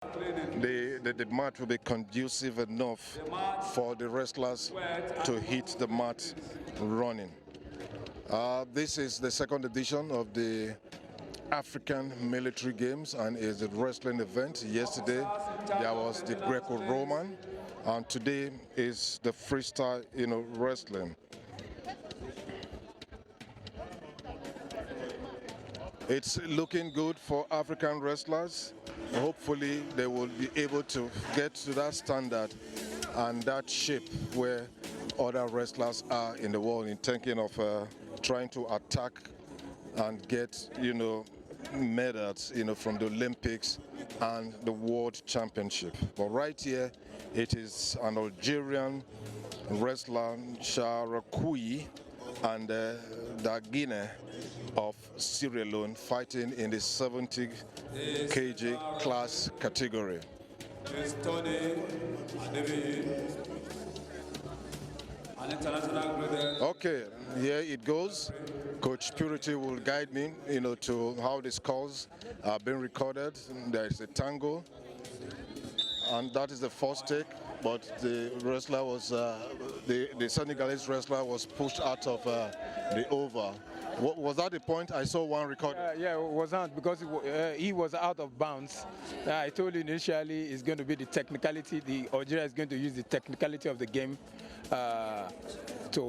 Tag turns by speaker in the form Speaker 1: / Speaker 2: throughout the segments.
Speaker 1: the mat will be conducive enough for the wrestlers to hit the mat running. This is the second edition of the African Military Games and is a wrestling event. Yesterday there was the Greco-Roman and today is the freestyle, wrestling. It's looking good for African wrestlers. Hopefully they will be able to get to that standard and that shape where other wrestlers are in the world in thinking of trying to attack and get, medals, from the Olympics and the World Championship. But right here, it is an Algerian wrestler, Sharakui, and Dagine of Sierra Leone fighting in the 70 kg class category. Okay, here it goes. Coach Purity will guide me, to how the scores are being recorded. There is a tango, and that is the first take. But the wrestler was, the Senegalese wrestler was pushed out of the over. Was that the point? I saw one record.
Speaker 2: Yeah, it wasn't because he was out of bounds. I told you initially it's going to be the technicality. The Algeria is going to use the technicality of the game to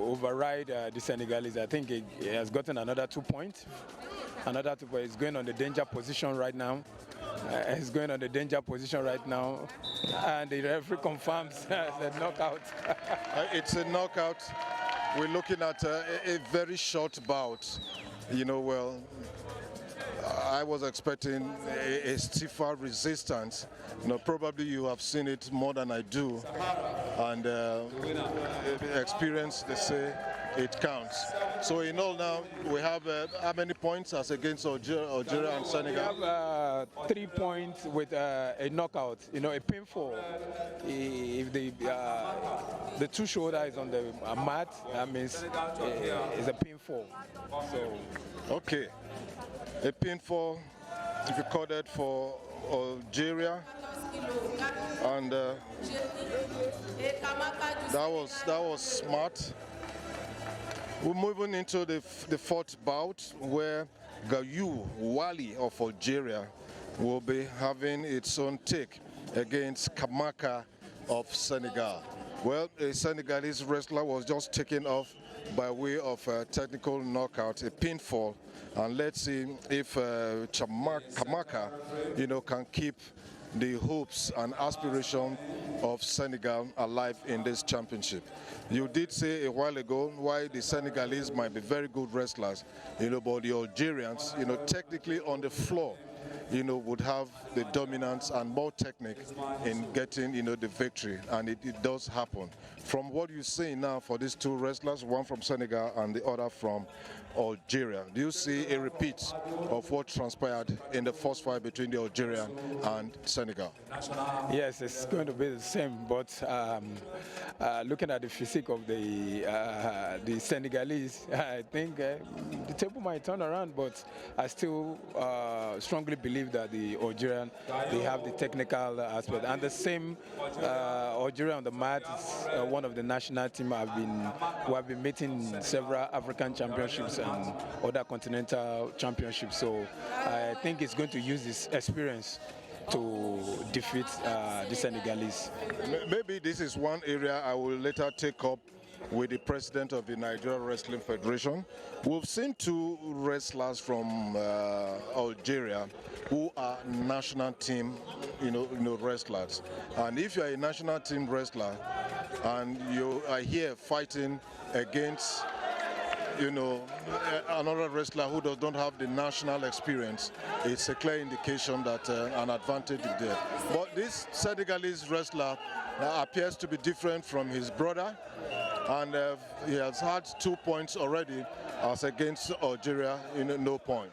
Speaker 2: override the Senegalese. I think he has gotten another 2 points. Another 2 points. He's going on the danger position right now. He's going on the danger position right now. And the referee confirms the knockout.
Speaker 1: It's a knockout. We're looking at a very short bout. Well, I was expecting a stiffer resistance. Probably you have seen it more than I do. And experience, they say, it counts. So in all now, we have how many points as against Algeria and Senegal?
Speaker 2: We have 3 points with a knockout, a pinfall. If the two shoulder is on the mat, that means it's a pinfall. So,
Speaker 1: okay, a pinfall recorded for Algeria, and that was smart. We're moving into the fourth bout where Gayu Wali of Algeria will be having its own take against Kamaka of Senegal. Well, a Senegalese wrestler was just taken off by way of a technical knockout, a pinfall, and let's see if Kamaka, can keep the hopes and aspiration of Senegal alive in this championship. You did say a while ago why the Senegalese might be very good wrestlers, but the Algerians, technically on the floor, would have the dominance and more technique in getting, the victory, and it does happen. From what you see now for these two wrestlers, one from Senegal and the other from Algeria, do you see a repeat of what transpired in the first fight between the Algerian and Senegal?
Speaker 2: Yes, it's going to be the same, but looking at the physique of the Senegalese, I think the table might turn around, but I still strongly believe that the Algerian, they have the technical aspect. And the same Algeria on the mat is one of the national team who have been meeting several African championships and other continental championships. So I think it's going to use this experience to defeat the Senegalese.
Speaker 1: Maybe this is one area I will later take up with the president of the Nigerian Wrestling Federation. We've seen two wrestlers from Algeria who are national team, wrestlers. And if you are a national team wrestler and you are here fighting against, another wrestler who don't have the national experience, it's a clear indication that an advantage is there. But this Senegalese wrestler appears to be different from his brother, and he has had 2 points already as against Algeria, no point.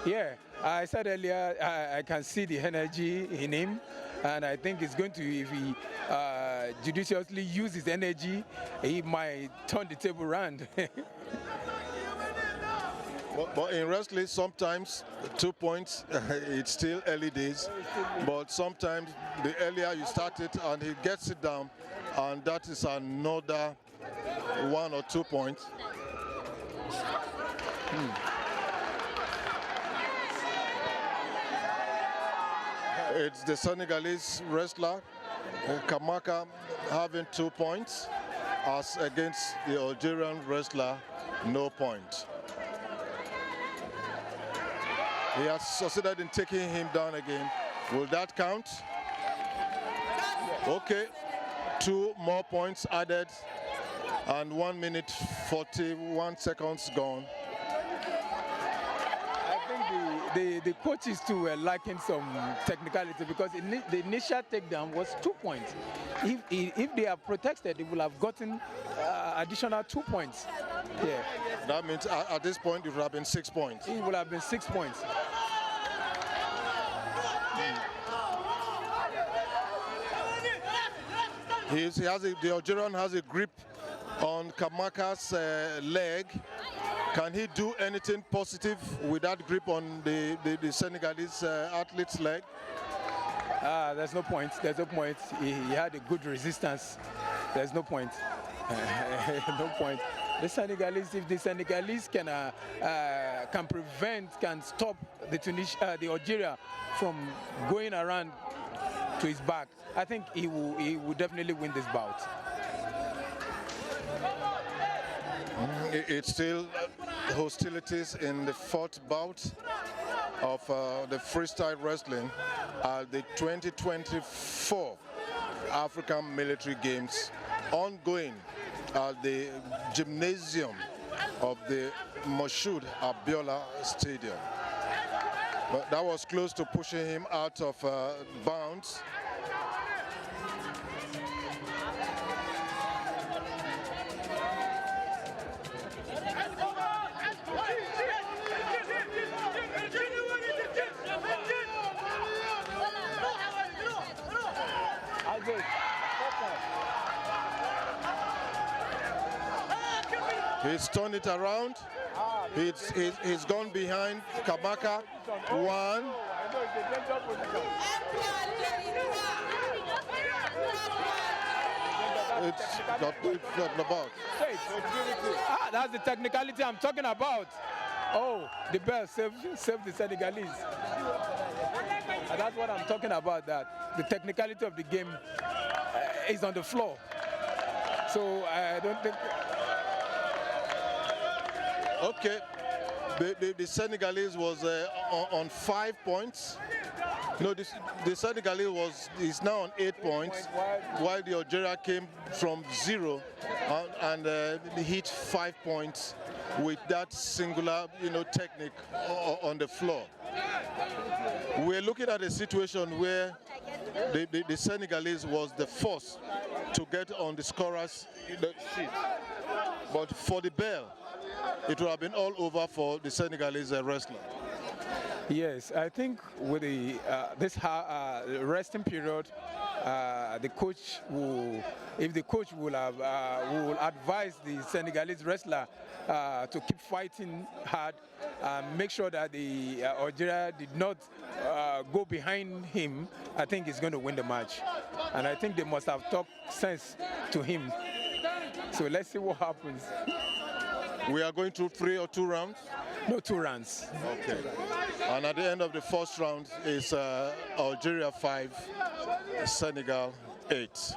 Speaker 2: Yeah, I said earlier, I can see the energy in him, and I think it's going to, if he judiciously uses his energy, he might turn the table around.
Speaker 1: But in wrestling, sometimes 2 points, it's still early days. But sometimes the earlier you start it and he gets it down, and that is another 1 or 2 points. It's the Senegalese wrestler, Kamaka, having 2 points, as against the Algerian wrestler, no point. He has succeeded in taking him down again. Will that count? Okay, 2 more points added, and 1 minute 41 seconds gone.
Speaker 2: I think the coaches too were lacking some technicality, because the initial takedown was 2 points. If they are protected, they will have gotten additional 2 points. Yeah.
Speaker 1: That means at this point it would have been 6 points.
Speaker 2: It will have been 6 points.
Speaker 1: The Algerian has a grip on Kamaka's leg. Can he do anything positive with that grip on the Senegalese athlete's leg?
Speaker 2: There's no point. There's no point. He had a good resistance. There's no point. No point. The Senegalese, if the Senegalese can stop the Algeria from going around to his back, I think he will definitely win this bout.
Speaker 1: It's still hostilities in the 4th bout of the freestyle wrestling at the 2024 African Military Games, ongoing at the gymnasium of the Moshood Abiola Stadium. But that was close to pushing him out of bounds. He's turned it around. He's gone behind Kamaka. 1. It's not about.
Speaker 2: That's the technicality I'm talking about. Oh, the bell saved the Senegalese. That's what I'm talking about, that the technicality of the game is on the floor. So I don't think...
Speaker 1: Okay, the Senegalese was on 5 points. No, the Senegalese is now on 8 points, while the Algeria came from 0 and hit 5 points with that singular, technique on the floor. We're looking at a situation where the Senegalese was the first to get on the scorer's sheet, but for the bell, it would have been all over for the Senegalese wrestler.
Speaker 2: Yes, I think with this resting period, the coach will advise the Senegalese wrestler to keep fighting hard, make sure that the Algeria did not go behind him. I think he's going to win the match, and I think they must have talked sense to him. So let's see what happens.
Speaker 1: We are going through 3 or 2 rounds?
Speaker 2: No, 2 rounds.
Speaker 1: Okay. And at the end of the first round is Algeria 5, Senegal 8.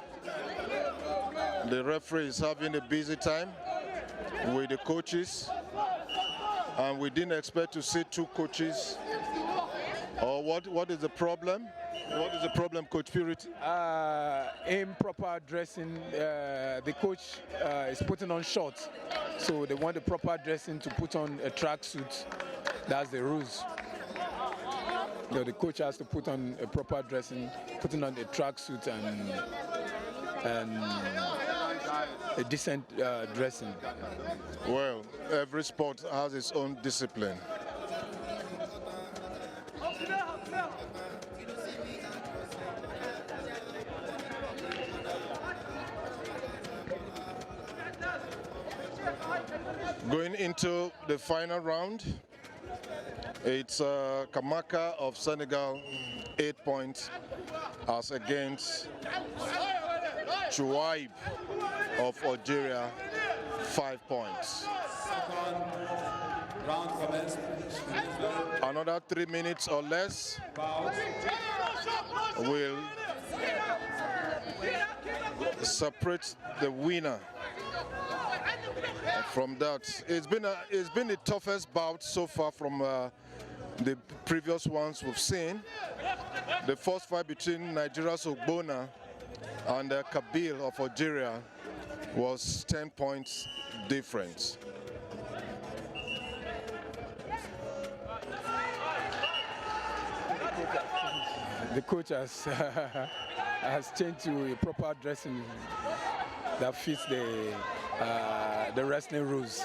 Speaker 1: The referee is having a busy time with the coaches, and we didn't expect to see 2 coaches. Or what is the problem? What is the problem, Coach Purity?
Speaker 2: Improper dressing. The coach is putting on shorts, so they want the proper dressing to put on a tracksuit. That's the rules. The coach has to put on a proper dressing, putting on a tracksuit and a decent dressing.
Speaker 1: Well, every sport has its own discipline. Going into the final round, It's Kamaka of Senegal, 8 points, as against Chouaib of Algeria, 5 points. Another 3 minutes or less will separate the winner from that. It's been the toughest bout so far from the previous ones we've seen. The first fight between Nigeria's Ogbonna and Kabil of Algeria was 10 points difference.
Speaker 2: The coach has has changed to a proper dressing that fits the wrestling rules.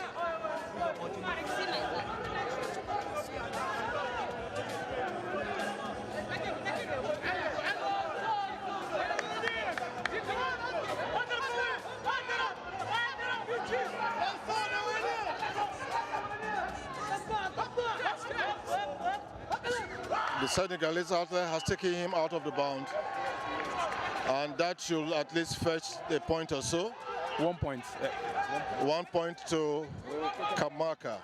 Speaker 1: The Senegalese outlet has taken him out of the bound, and that should at least fetch a point or so.
Speaker 2: 1 point.
Speaker 1: 1 point to Kamaka.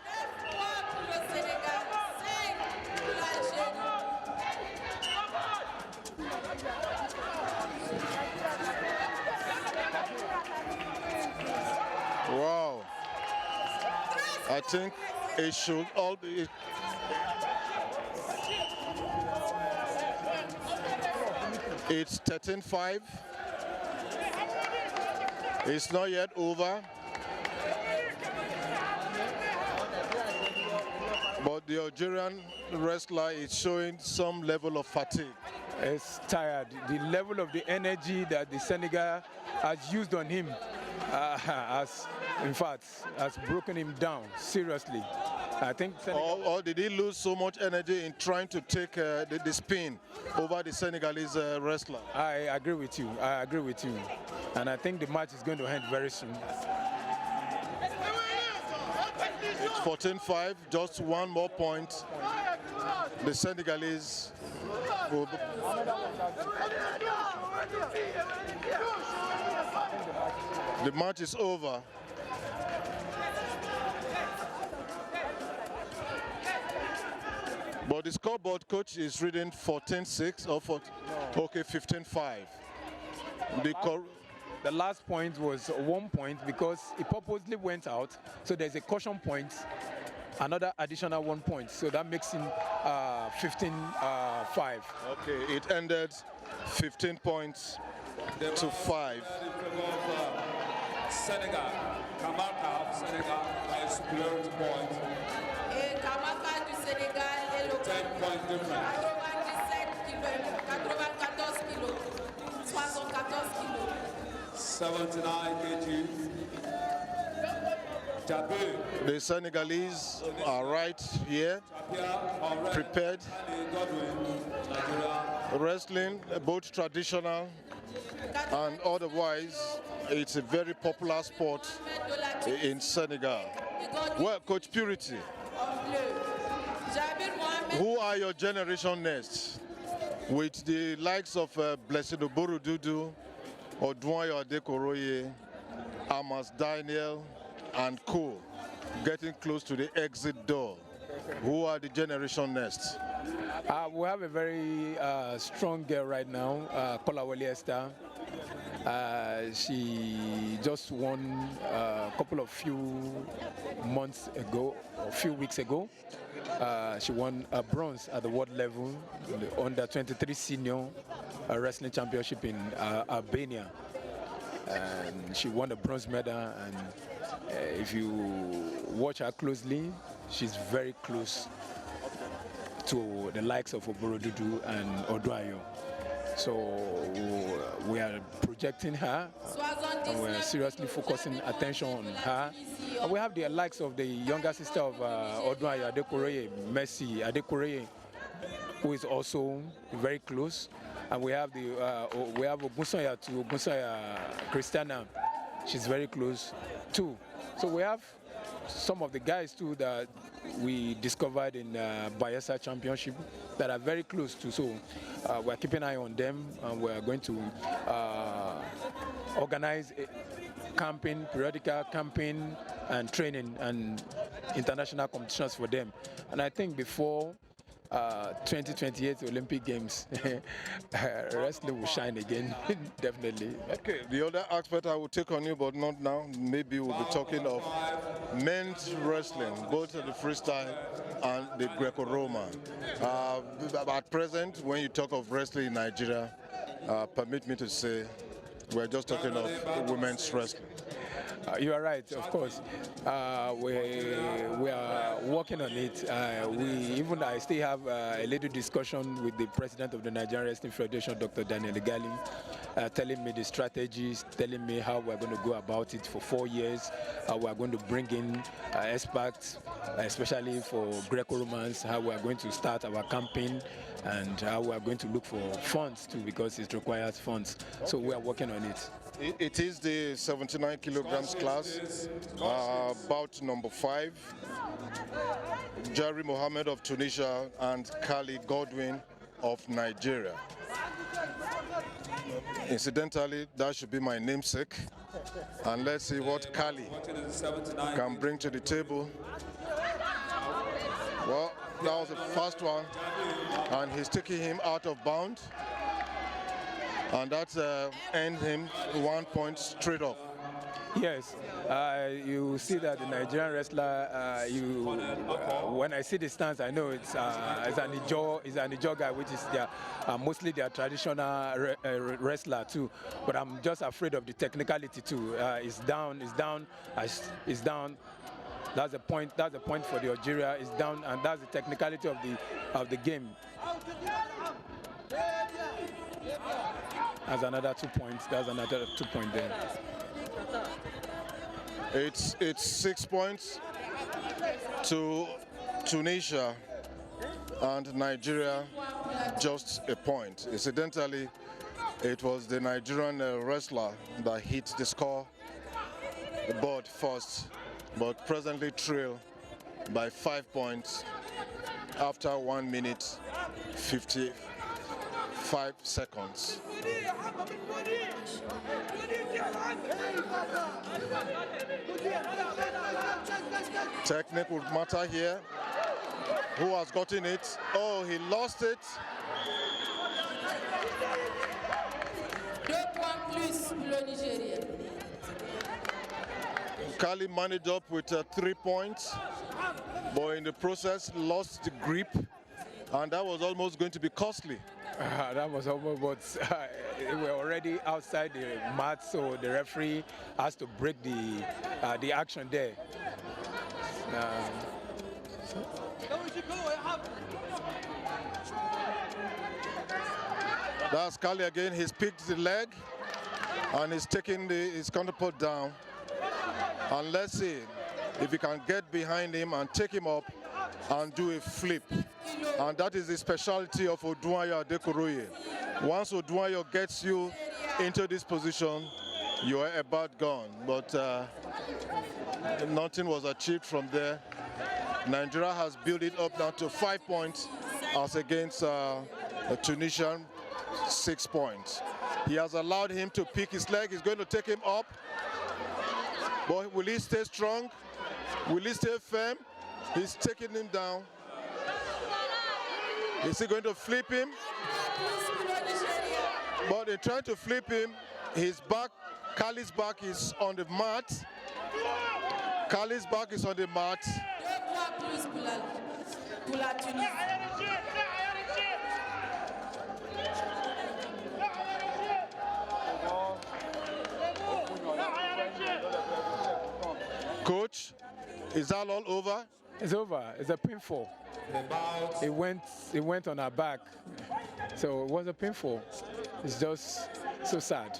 Speaker 1: Wow. I think it should all be. It's 13-5. It's not yet over. But the Algerian wrestler is showing some level of fatigue.
Speaker 2: He's tired. The level of the energy that the Senegal has used on him has broken him down seriously. I think
Speaker 1: or did he lose so much energy in trying to take the spin over the Senegalese wrestler?
Speaker 2: I agree with you. I agree with you. And I think the match is going to end very soon.
Speaker 1: 14-5, just one more point. The Senegalese will... The match is over. But the scoreboard coach is reading 14-6 or 15-5.
Speaker 2: The last point was 1 point because he purposely went out. So there's a caution point, another additional 1 point. So that makes him 15-5.
Speaker 1: Okay, it ended 15 points to 5.
Speaker 3: Senegal, Kamaka of Senegal by superiority point. 10 point difference. 79 kg.
Speaker 1: The Senegalese are right here, prepared, wrestling, both traditional and otherwise. It's a very popular sport in Senegal. Well, Coach Purity, who are your generation next? With the likes of Blessed Oborududu, Odwanyo Adekoroye, Amas Daniel, and Co. getting close to the exit door. Who are the generation next?
Speaker 2: We have a very strong girl right now, Kolawole Esther. She just won a few weeks ago. She won a bronze at the world level, the under 23 senior wrestling championship in Albania. And she won a bronze medal, and if you watch her closely, she's very close to the likes of Oborodudu and Odwanyo. So we are projecting her, and we're seriously focusing attention on her. And we have the likes of the younger sister of Odwanyo, Adekoroye, Mercy Adekoroye, who is also very close. And we have Ogunsanya to Ogunsanya Christiana. She's very close too. So we have some of the guys too that we discovered in Bayelsa Championship that are very close to. So we're keeping an eye on them, and we're going to organize camping, periodical camping and training and international competitions for them. And I think before 2028 Olympic Games, wrestling will shine again, definitely.
Speaker 1: Okay, the other aspect I will take on you, but not now. Maybe we'll be talking of men's wrestling, both the freestyle and the Greco-Roman. At present, when you talk of wrestling in Nigeria, permit me to say we're just talking of women's wrestling.
Speaker 2: You are right, of course. We are working on it. I still have a little discussion with the president of the Nigerian Wrestling Federation, Dr. Daniel Igali, telling me the strategies, telling me how we're going to go about it for 4 years, how we're going to bring in experts, especially for Greco-Romans, how we're going to start our campaign, and how we're going to look for funds too, because it requires funds. So we are working on it.
Speaker 1: It is the 79 kilograms class, bout number 5. Jerry Mohammed of Tunisia and Kali Godwin of Nigeria. Incidentally, that should be my namesake. And let's see what Kali can bring to the table. Well, that was the first one, and he's taking him out of bound. And that ends him 1 point straight off.
Speaker 2: Yes, you see that the Nigerian wrestler, when I see the stance, I know it's an Ijaw guy, which is mostly their traditional wrestler too. But I'm just afraid of the technicality too. It's down. That's the point. That's the point for the Algeria. It's down, and that's the technicality of the game. That's another 2 points. That's another 2 point there.
Speaker 1: It's 6 points to Tunisia, and Nigeria just a point. Incidentally, it was the Nigerian wrestler that hit the score board first, but presently trail by 5 points after 1 minute 55 seconds. Technique would matter here. Who has gotten it? Oh, he lost it. Kali managed up with 3 points, but in the process lost the grip, and that was almost going to be costly.
Speaker 2: That was almost, but we're already outside the mat, so the referee has to break the action there.
Speaker 1: That's Kali again. He's picked the leg, and he's taking his counterpart down. And let's see if he can get behind him and take him up and do a flip. And that is the specialty of Oduaya Dekoroye. Once Oduaya gets you into this position, you are a bad gun. But nothing was achieved from there. Nigeria has built it up now to 5 points as against the Tunisian 6 points. He has allowed him to pick his leg. He's going to take him up. But will he stay strong? Will he stay firm? He's taking him down. Is he going to flip him? But in trying to flip him, his back, Kali's back is on the mat. Kali's back is on the mat. Coach, is that all over?
Speaker 2: It's over. It's a pinfall. It went on her back, so it was a pinfall. It's just so sad.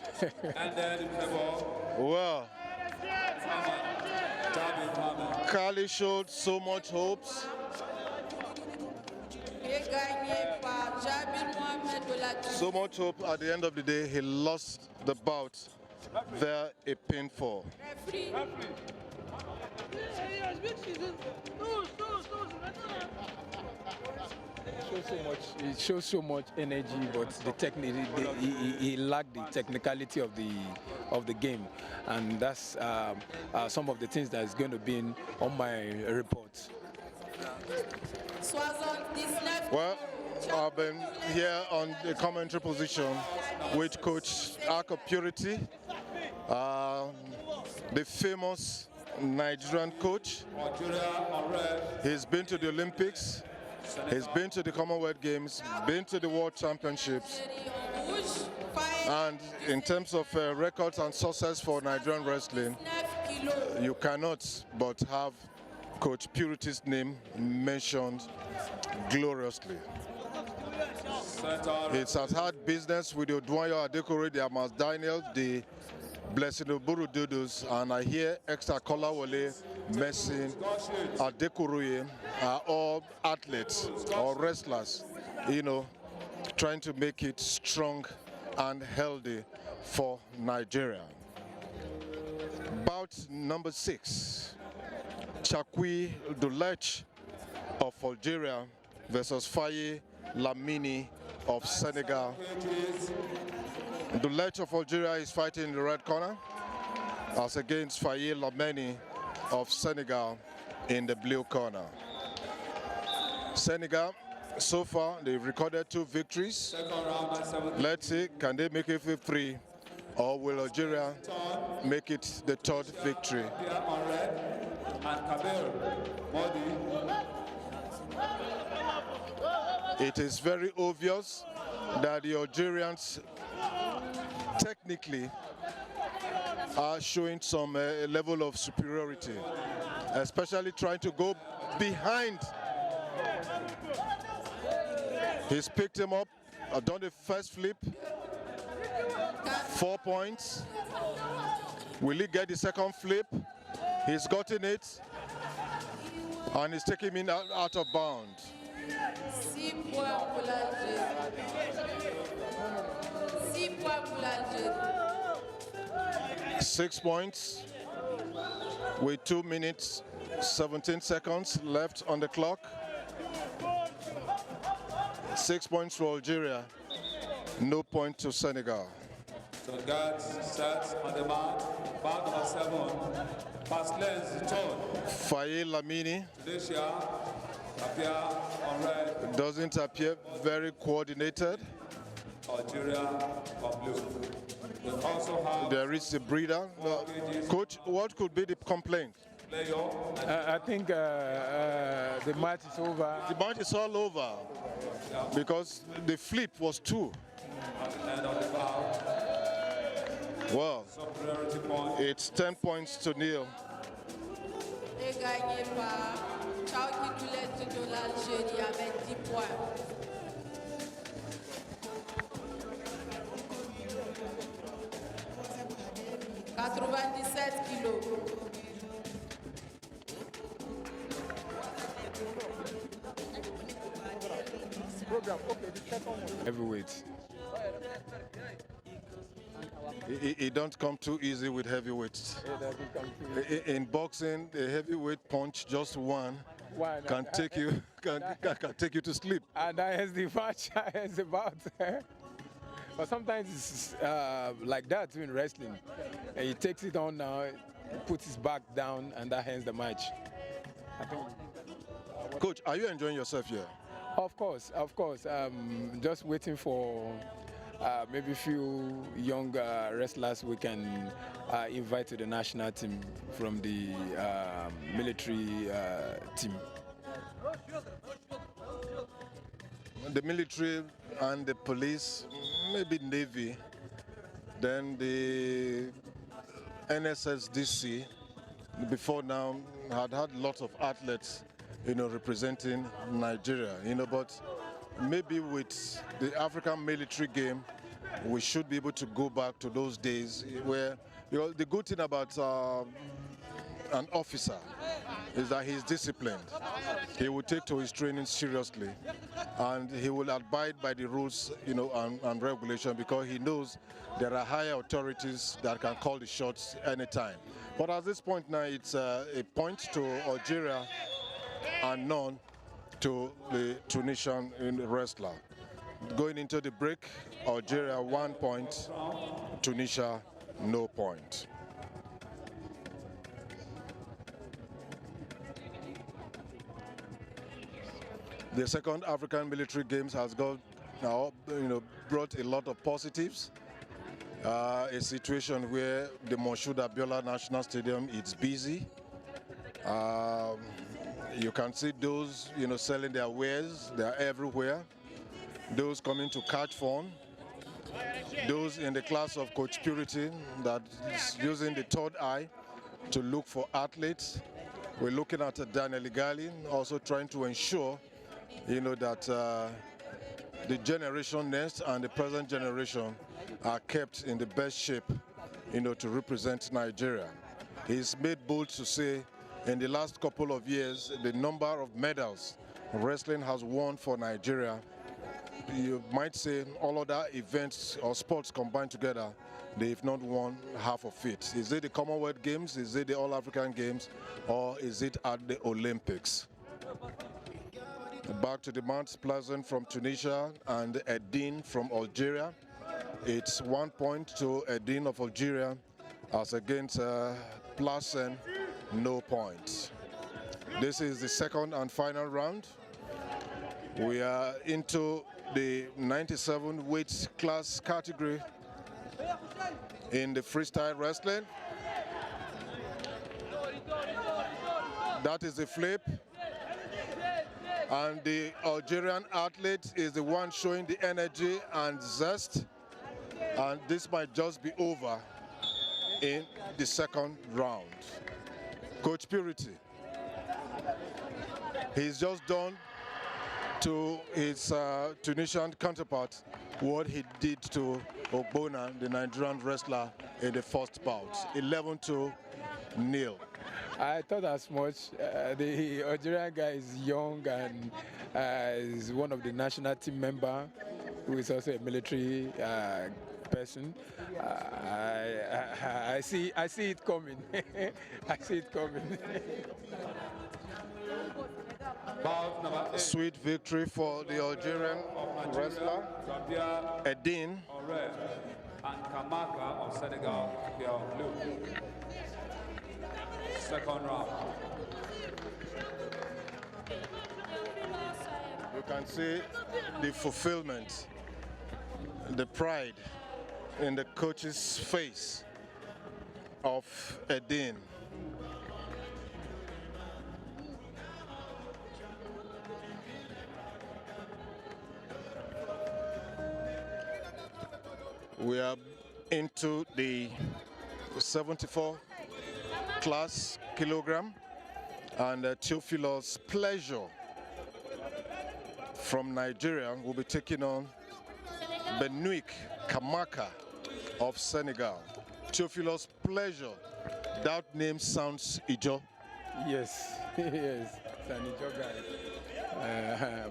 Speaker 1: Well, Kali showed so much hopes. So much hope. At the end of the day, he lost the bout. There, a pinfall.
Speaker 2: It shows so much energy, but he lacked the technicality of the game, and that's some of the things that's going to be on my report.
Speaker 1: Well, I've been here on the commentary position with Coach Arco Purity, the famous Nigerian coach. He's been to the Olympics, he's been to the Commonwealth Games, been to the World Championships, and in terms of records and success for Nigerian wrestling, you cannot but have Coach Purity's name mentioned gloriously. It has had business with the Odwanyo Adekore, the Amas Daniel, the Blessing Oburu Dudus, and I hear Extra Kolawole, Messin, Adekoroye are all athletes or wrestlers, you know, trying to make it strong and healthy for Nigeria. Bout number 6, Chakwi Dulech of Algeria versus Faye Lamini of Senegal. Dulech of Algeria is fighting in the red corner, as against Faye Lamini of Senegal in the blue corner. Senegal, so far, they've recorded 2 victories. Let's see, can they make it 3, or will Algeria make it the 3rd victory? It is very obvious that the Algerians technically are showing some level of superiority, especially trying to go behind. He's picked him up, done the first flip, 4 points. Will he get the second flip? He's gotten it, and he's taking him out of bounds. 6 points with 2 minutes 17 seconds left on the clock. 6 points for Algeria, no point to Senegal.
Speaker 3: So guards set on the mark, bout number 7, pass lens, turn.
Speaker 1: Faye Lamini
Speaker 3: Tunisia appear on red,
Speaker 1: doesn't appear very coordinated.
Speaker 3: Algeria on blue. We also have
Speaker 1: There is a breather. Coach, what could be the complaint?
Speaker 2: I think the match is over.
Speaker 1: The match is all over because the flip was 2. Well, it's 10 points to nil.
Speaker 4: Gagné par Chawki Doulette de l'Algérie avec 10 points. kilos.
Speaker 2: Heavyweight.
Speaker 1: It don't come too easy with heavyweights. In boxing, the heavyweight punch, just one, can take you to sleep.
Speaker 2: And that is the match. It's about. But sometimes it's like that in wrestling. And he takes it on now, puts his back down, and that ends the match. I think.
Speaker 1: Coach, are you enjoying yourself here?
Speaker 2: Of course, of course. Just waiting for maybe a few young wrestlers we can invite to the national team from the military team.
Speaker 1: The military and the police, maybe Navy, then the NSSDC, before now, had lots of athletes, representing Nigeria, but maybe with the African military game, we should be able to go back to those days where, the good thing about an officer is that he's disciplined. He will take to his training seriously, and he will abide by the rules, and regulation, because he knows there are higher authorities that can call the shots anytime. But at this point now, it's a point to Algeria and none to the Tunisian wrestler. Going into the break, Algeria 1 point, Tunisia no point. The second African Military Games has brought a lot of positives. A situation where the Moshood Abiola National Stadium is busy. You can see those, selling their wares. They are everywhere. Those coming to catch fun. Those in the class of Coach Purity that is using the third eye to look for athletes. We're looking at Daniel Igali, also trying to ensure that the generation next and the present generation are kept in the best shape, to represent Nigeria. He's made bold to say in the last couple of years, the number of medals wrestling has won for Nigeria, you might say all other events or sports combined together, they've not won half of it. Is it the Commonwealth Games, is it the All-African Games, or is it at the Olympics? Back to the Mount Pleasant from Tunisia and Edin from Algeria. It's 1 point to Edin of Algeria as against Pleasant, no points. This is the second and final round. We are into the 97 weight class category in the freestyle wrestling. That is the flip. And the Algerian athlete is the one showing the energy and zest. And this might just be over in the second round. Coach Purity, he's just done to his Tunisian counterpart what he did to Ogbonna, the Nigerian wrestler, in the first bout, 11-0.
Speaker 2: I thought as much. The Algerian guy is young and is one of the national team member, who is also a military person. I see it coming. I see it coming.
Speaker 1: Sweet victory for the Algerian wrestler, Edin.
Speaker 3: And Kamaka of Senegal, they are blue. Second round.
Speaker 1: You can see the fulfillment, the pride in the coach's face of Edin. We are into the 74 class kilogram, and Theophilus Pleasure from Nigeria will be taking on Benoit Kamaka of Senegal. Theophilus Pleasure, that name sounds Ijo.
Speaker 2: Yes, yes, it's an Ijo guy.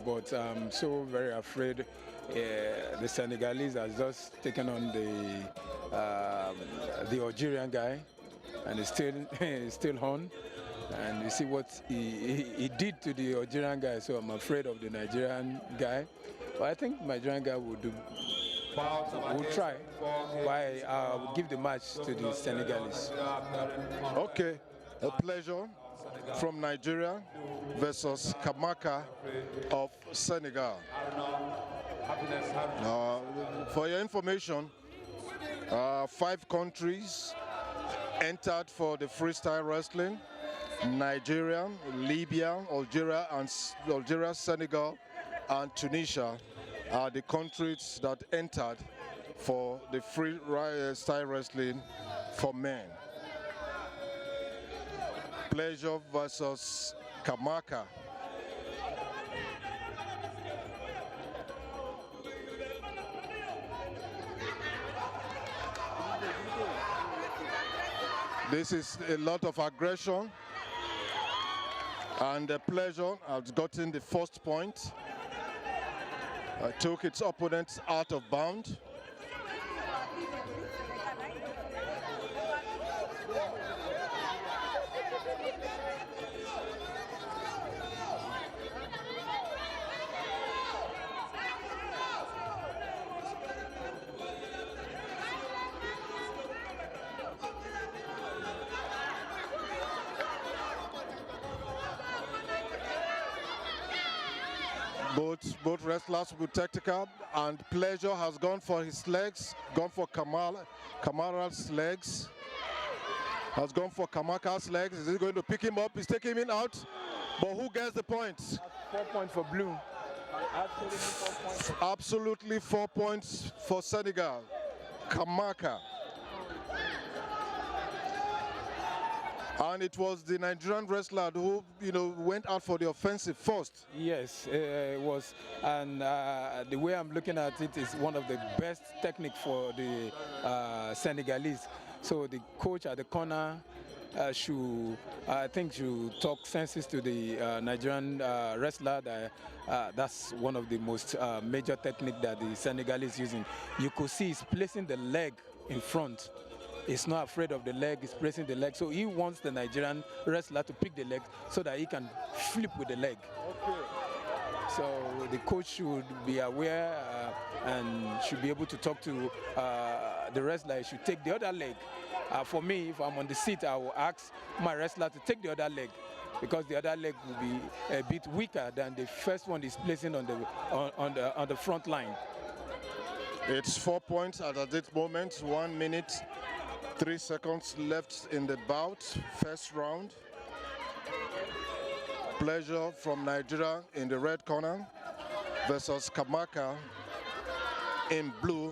Speaker 2: But I'm so very afraid. The Senegalese has just taken on the Algerian guy, and he's still on. And you see what he did to the Algerian guy, so I'm afraid of the Nigerian guy. But I think the Nigerian guy will do. We'll try. But I will give the match to the Senegalese.
Speaker 1: Okay, a pleasure from Nigeria versus Kamaka of Senegal. For your information, 5 countries entered for the freestyle wrestling: Nigeria, Libya, Algeria, Senegal, and Tunisia are the countries that entered for the freestyle wrestling for men. Pleasure versus Kamaka. This is a lot of aggression, and Pleasure has gotten the first point. Took its opponent out of bound. Both wrestlers will be tactical, and Pleasure has gone for his legs, gone for Kamara's legs, has gone for Kamaka's legs. Is he going to pick him up? He's taking him out, but who gets the points?
Speaker 2: 4 points for Blue.
Speaker 1: Absolutely 4 points for Senegal. Kamaka. And it was the Nigerian wrestler who, went out for the offensive first.
Speaker 2: Yes, it was. And the way I'm looking at it is one of the best technique for the Senegalese. So the coach at the corner should talk senses to the Nigerian wrestler. That's one of the most major technique that the Senegalese using. You could see he's placing the leg in front. He's not afraid of the leg, he's pressing the leg. So he wants the Nigerian wrestler to pick the leg so that he can flip with the leg. Okay. So the coach should be aware and should be able to talk to the wrestler. He should take the other leg. For me, if I'm on the seat, I will ask my wrestler to take the other leg, because the other leg will be a bit weaker than the first one is placing on the front line.
Speaker 1: It's 4 points at this moment. 1 minute, 3 seconds left in the bout, first round. Pleasure from Nigeria in the red corner versus Kamaka in blue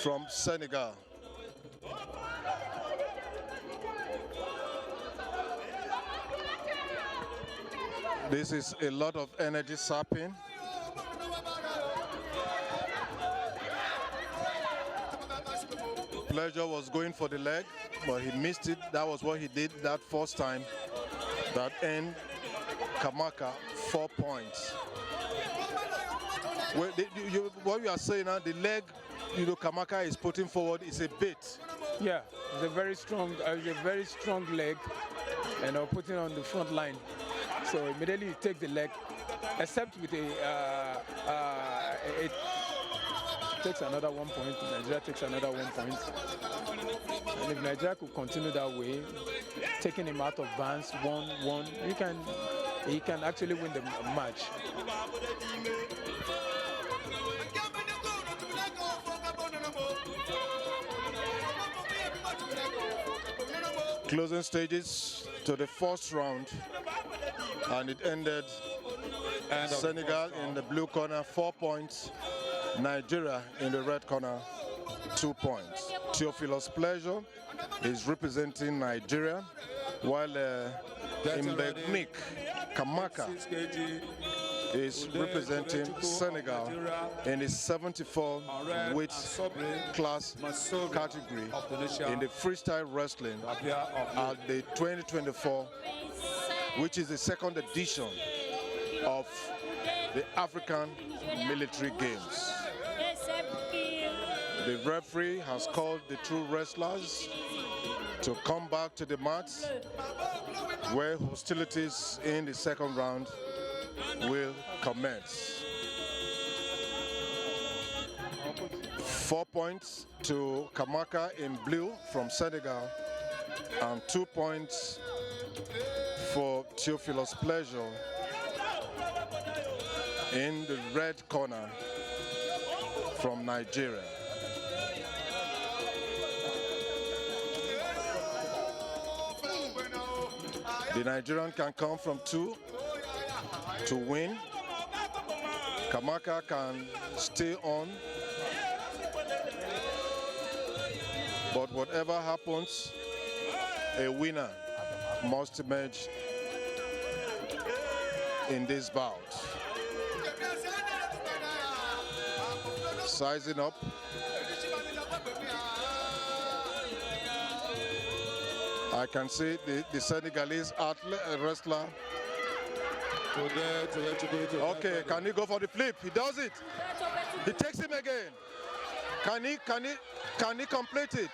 Speaker 1: from Senegal. This is a lot of energy sapping. Pleasure was going for the leg, but he missed it. That was what he did that first time. That end Kamaka 4 points. Well, what you are saying now, the leg, Kamaka is putting forward is a bait.
Speaker 2: Yeah, it's a very strong leg, putting on the front line. So immediately he takes the leg, except with it takes another 1 point. Nigeria takes another 1 point. And if Nigeria could continue that way, taking him out of bounds, 1-1, he can actually win the match.
Speaker 1: Closing stages to the first round, and it ended Senegal in the blue corner 4 points, Nigeria in the red corner 2 points. Theophilus Pleasure is representing Nigeria, while Mbegnik Kamaka is representing Senegal in the 74 weight class category in the freestyle wrestling at the 2024, which is the second edition of the African Military Games. The referee has called the two wrestlers to come back to the mat, where hostilities in the second round will commence. 4 points to Kamaka in blue from Senegal, and 2 points for Theophilus Pleasure in the red corner from Nigeria. The Nigerian can come from 2 to win. Kamaka can stay on. But whatever happens, a winner must emerge in this bout. Sizing up. I can see the Senegalese wrestler. Okay, can he go for the flip? He does it. He takes him again. Can he complete it?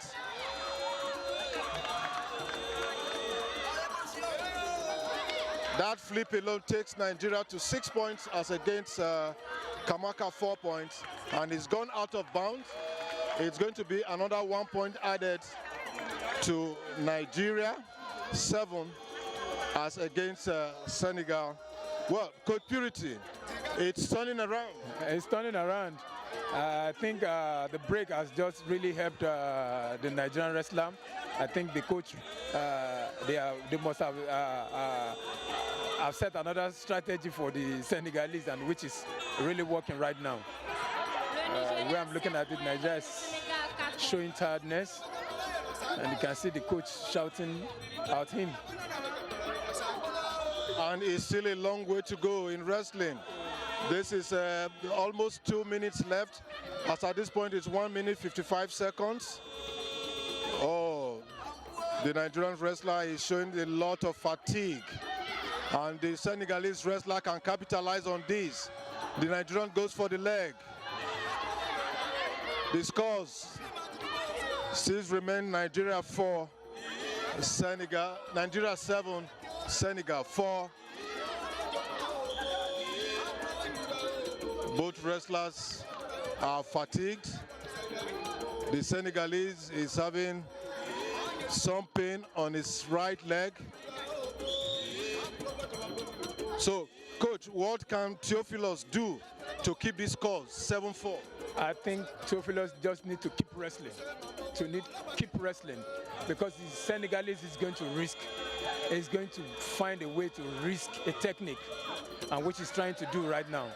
Speaker 1: That flip alone takes Nigeria to 6 points as against Kamaka 4 points, and he's gone out of bounds. It's going to be another 1 point added to Nigeria, 7 as against Senegal. Well, Coach Purity, it's turning around.
Speaker 2: It's turning around. I think the break has just really helped the Nigerian wrestler. I think the coach, they must have set another strategy for the Senegalese, and which is really working right now. Where I'm looking at it, Nigeria is showing tiredness, and you can see the coach shouting at him.
Speaker 1: And it's still a long way to go in wrestling. This is almost 2 minutes left. As at this point, it's 1 minute 55 seconds. Oh, the Nigerian wrestler is showing a lot of fatigue, and the Senegalese wrestler can capitalize on this. The Nigerian goes for the leg. The scores still remain: Nigeria 4, Nigeria 7, Senegal 4. Both wrestlers are fatigued. The Senegalese is having some pain on his right leg. So, Coach, what can Theophilus do to keep this score 7-4?
Speaker 2: I think Theophilus just need to keep wrestling. Because the Senegalese is going to find a way to risk a technique, and which he's trying to do right now.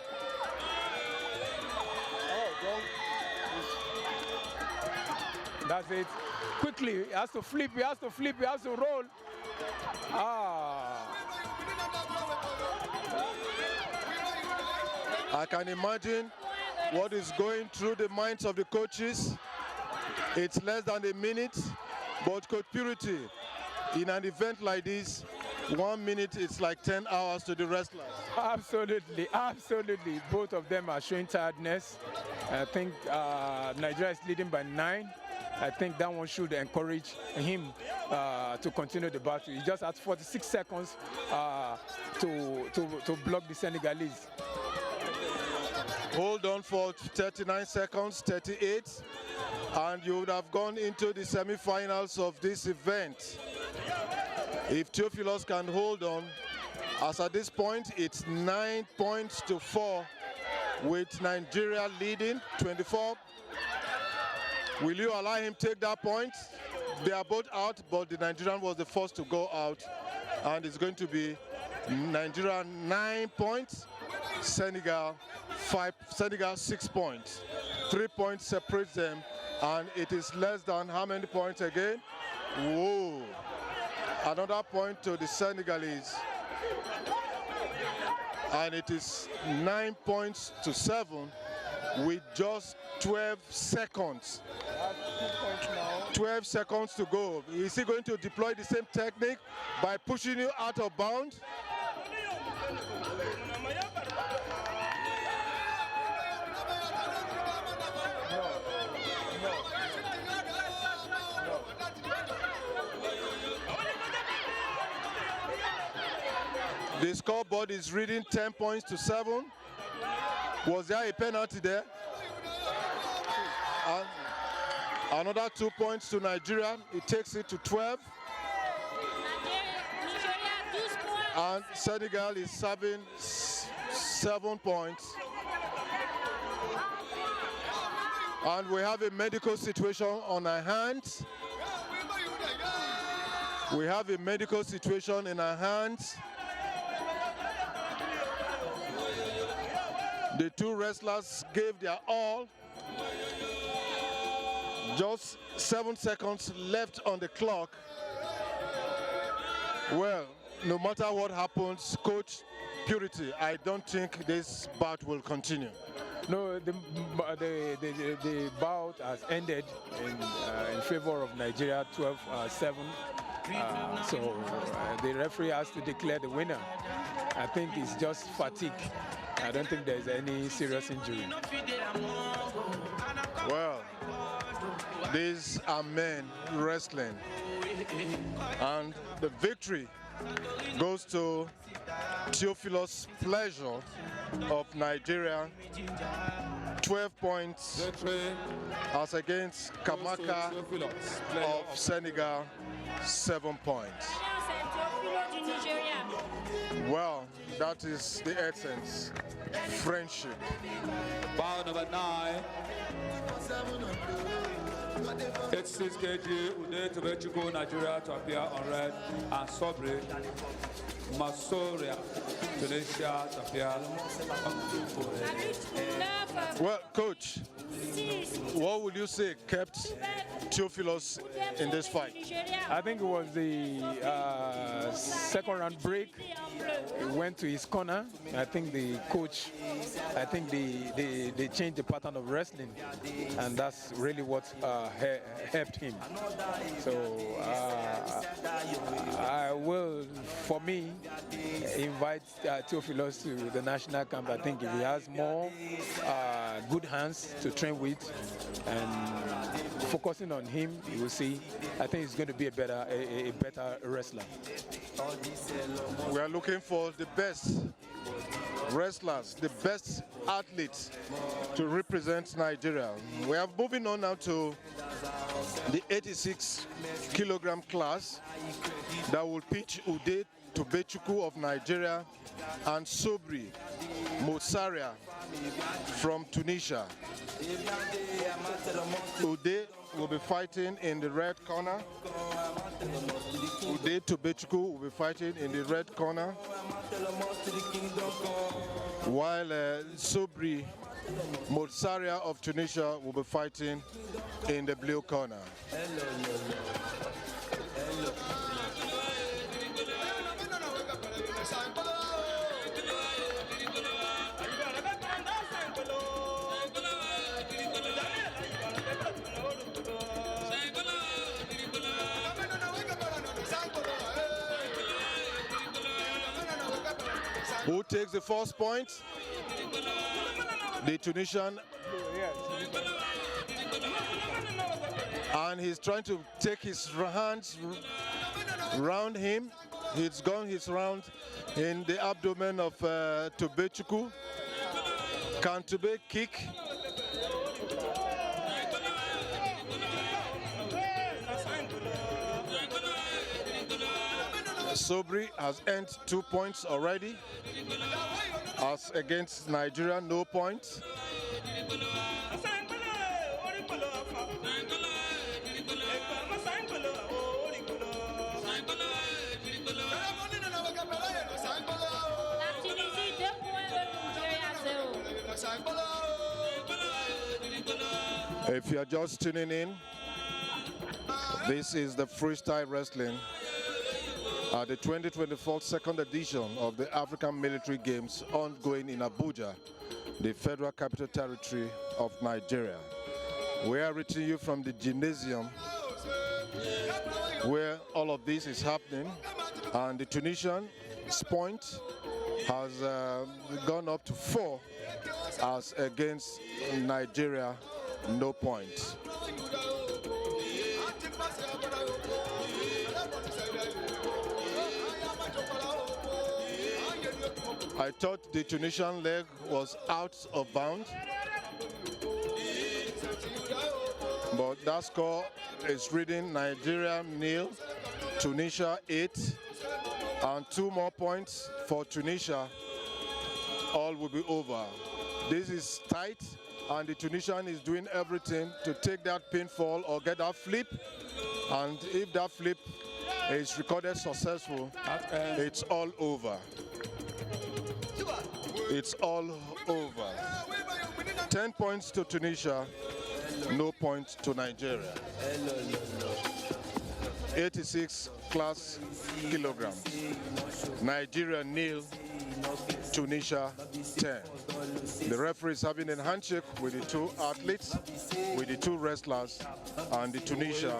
Speaker 2: That's it. Quickly, he has to flip, he has to roll.
Speaker 1: I can imagine what is going through the minds of the coaches. It's less than a minute, but Coach Purity, in an event like this, 1 minute it's like 10 hours to the wrestlers.
Speaker 2: Absolutely. Both of them are showing tiredness. I think Nigeria is leading by 9. I think that one should encourage him to continue the battle. He just has 46 seconds to block the Senegalese.
Speaker 1: Hold on for 39 seconds, 38, and you would have gone into the semi-finals of this event. If Theophilus can hold on, as at this point, it's 9 points to 4, with Nigeria leading 24. Will you allow him to take that point? They are both out, but the Nigerian was the first to go out, and it's going to be Nigeria 9 points, Senegal 6 points. 3 points separates them, and it is less than how many points again? Whoa! Another point to the Senegalese, and it is 9 points to 7 with just 12 seconds. 12 seconds to go. Is he going to deploy the same technique by pushing you out of bounds? The scoreboard is reading 10 points to 7. Was there a penalty there? And another 2 points to Nigeria. It takes it to 12. And Senegal is serving 7 points. And we have a medical situation on our hands. We have a medical situation in our hands. The two wrestlers gave their all. Just 7 seconds left on the clock. Well, no matter what happens, Coach Purity, I don't think this bout will continue.
Speaker 2: No, the bout has ended in favor of Nigeria, 12-7. The referee has to declare the winner. I think it's just fatigue. I don't think there's any serious injury.
Speaker 1: Well, these are men wrestling, and the victory goes to Theophilus Pleasure of Nigeria, 12 points, as against Kamaka of Senegal, 7 points. Well, that is the essence, friendship.
Speaker 3: Bout number 9. 86 kg, Ude Tobechukwu, Nigeria, to appear on red, and Sobri Masoria, Tunisia, to appear on
Speaker 1: Well, Coach, what would you say kept Theophilus in this fight?
Speaker 2: I think it was the second round break. He went to his corner. I think the coach, they changed the pattern of wrestling, and that's really what helped him. So I will, for me, invite Theophilus to the national camp. I think if he has more good hands to train with and focusing on him, you will see. I think he's going to be a better wrestler.
Speaker 1: We are looking for the best wrestlers, the best athletes to represent Nigeria. We are moving on now to the 86 kilogram class that will pitch Ude Tobechukwu of Nigeria and Sobri Mosaria from Tunisia. Ude will be fighting in the red corner. Ude Tobechukwu will be fighting in the red corner, while Sobri Mosaria of Tunisia will be fighting in the blue corner. Who takes the first point? The Tunisian. And he's trying to take his hands round him. He's gone his round in the abdomen of Tobechukwu. Can Tobe kick? Sobri has earned 2 points already, as against Nigeria, no points. If you are just tuning in, this is the freestyle wrestling at the 2024 second edition of the African Military Games ongoing in Abuja, the Federal Capital Territory of Nigeria. We are reaching you from the gymnasium where all of this is happening, and the Tunisian's point has gone up to 4 as against Nigeria, no points. I thought the Tunisian leg was out of bounds, but that score is reading Nigeria 0, Tunisia 8, and 2 more points for Tunisia. All will be over. This is tight, and the Tunisian is doing everything to take that pinfall or get that flip, and if that flip is recorded successful, it's all over. It's all over. 10 points to Tunisia, no points to Nigeria. 86 class kilograms. Nigeria 0, Tunisia 10. The referee is having a handshake with the 2 athletes, with the 2 wrestlers, and the Tunisia